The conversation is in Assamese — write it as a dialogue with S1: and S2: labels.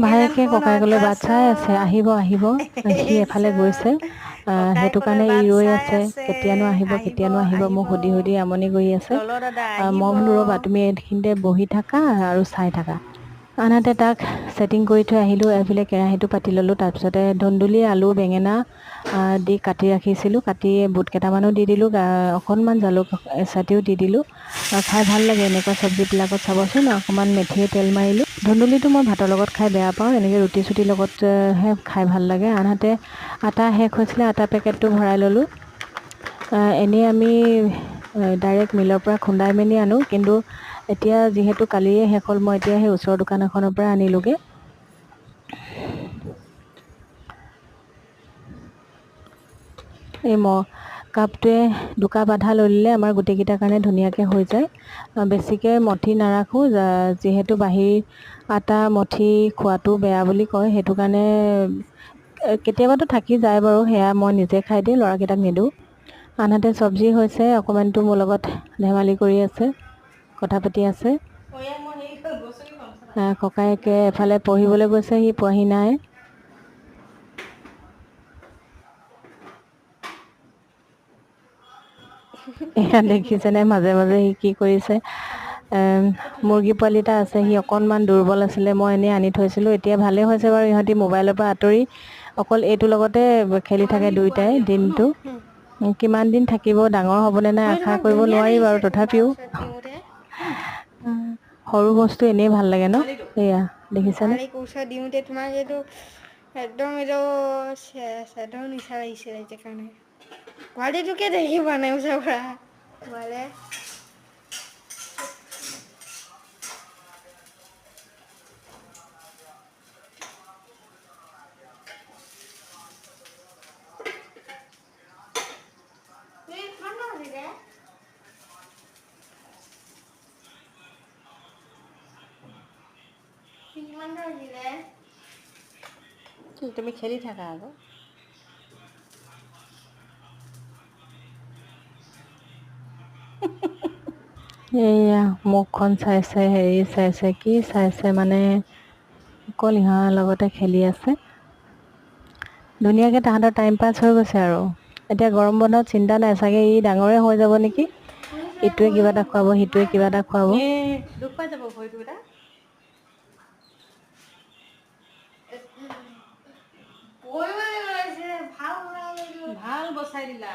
S1: ভায়েকে ককায়েকলৈ বাট চাই আছে, আহিব আহিব। সি এফালে গৈছে, সেইটো কাৰণে ই ৰৈ আছে, কেতিয়ানো আহিব মোক সুধি সুধি আমনি কৰি আছে। মই বোলো ৰ'বা, তুমি এইখিনিতে বহি থাকা আৰু চাই থাকা। আনহাতে তাক ছেটিং কৰি থৈ আহিলোঁ। এইফালে কেৰাহীটো পাতি ল'লোঁ। তাৰপিছতে ধুন্দুলি, আলু, বেঙেনা দি কাটি ৰাখিছিলোঁ। কাটি বুট কেইটামানো দি দিলোঁ, অকণমান জালুক এচাটিও দি দিলোঁ। খাই ভাল লাগে এনেকুৱা চব্জিবিলাকত, চাবচোন। অকণমান মেথিয়ে তেল মাৰিলোঁ। ধুন্দুলিটো মই ভাতৰ লগত খাই বেয়া পাওঁ, এনেকৈ ৰুটি চুটিৰ লগতহে খাই ভাল লাগে। আনহাতে আটা শেষ হৈছিলে, আটা পেকেটটো ভৰাই ল'লোঁ। এনেই আমি ডাইৰেক্ট মিলৰ পৰা খুন্দাই মেলি আনো, কিন্তু এতিয়া যিহেতু কালিয়ে শেষ হ'ল, মই এতিয়া সেই ওচৰৰ দোকান এখনৰ পৰা আনিলোঁগৈ। এই কাপটোৱে দুকাপ আধা লৈ ল'লে আমাৰ গোটেইকেইটাৰ কাৰণে ধুনীয়াকৈ হৈ যায়। বেছিকৈ মঠি নাৰাখোঁ, যিহেতু বাহিৰ আটা মঠি খোৱাটো বেয়া বুলি কয়, সেইটো কাৰণে কেতিয়াবাতো থাকি যায় বাৰু, সেয়া মই নিজে খাই দিওঁ, ল'ৰাকেইটাক নিদিওঁ। আনহাতে চব্জি হৈছে, অকণমানটো মোৰ লগত ধেমালি কৰি আছে, কথা পাতি আছে। ককায়েকে এফালে পঢ়িবলৈ গৈছে, সি পোৱাহি নাই। এয়া দেখিছেনে মাজে মাজে সি কি কৰিছে। মুৰ্গী পোৱালি এটা আছে, সি অকণমান দুৰ্বল আছিলে, মই এনেই আনি থৈছিলোঁ। এতিয়া ভালেই হৈছে বাৰু, ইহঁতি মোবাইলৰ পৰা আঁতৰি অকল এইটোৰ লগতে খেলি থাকে দুয়োটাই দিনটো। কিমান দিন থাকিব, ডাঙৰ হ'বনে নাই আশা কৰিব নোৱাৰি বাৰু, তথাপিও সৰু বস্তু এনেই ভাল লাগে ন। এয়া দেখিছেনে,
S2: দিওঁতে তোমাক এইটো একদম এইটো চেদৰ নিচা লাগিছিলে কাৰণে পোৱালিটোকে দেখি পোৱা নাই ওচৰৰ পৰা।
S1: তুমি খেলি থাকা আকৌ। এইয়া মুখখন চাইছে, হেৰি চাইছে, কি চাইছে মানে, অকল ইহঁতৰ লগতে খেলি আছে। ধুনীয়াকৈ তাহাঁতৰ টাইম পাছ হৈ গৈছে আৰু। এতিয়া গৰম বন্ধত চিন্তা নাই চাগে, ই ডাঙৰে হৈ যাব নেকি। ইটোৱে কিবা এটা খুৱাব, সিটোৱে কিবা এটা খুৱাব। দুখ পাই যাব ভৰিটো এটা। ভাল বচাই দিলা।